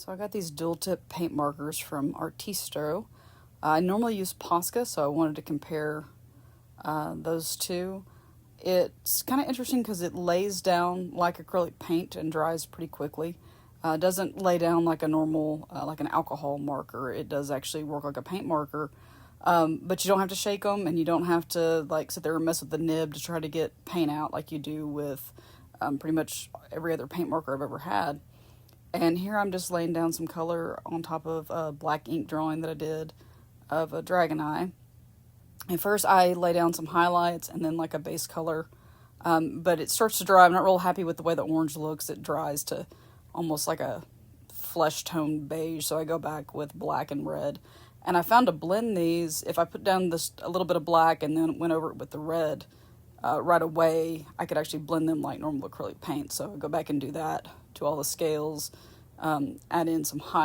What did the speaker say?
So I got these dual tip paint markers from Artistro. I normally use Posca, so I wanted to compare those two. It's kind of interesting because it lays down like acrylic paint and dries pretty quickly. It doesn't lay down like a normal, like an alcohol marker. It does actually work like a paint marker. But you don't have to shake them, and you don't have to like sit there and mess with the nib to try to get paint out like you do with pretty much every other paint marker I've ever had. And here I'm just laying down some color on top of a black ink drawing that I did of a dragon eye. And first I lay down some highlights and then like a base color. But it starts to dry. I'm not real happy with the way the orange looks. It dries to almost like a flesh tone beige. So I go back with black and red. And I found to blend these, if I put down a little bit of black and then went over it with the red right away, I could actually blend them like normal acrylic paint. So I go back and do that to all the scales, add in some highlights.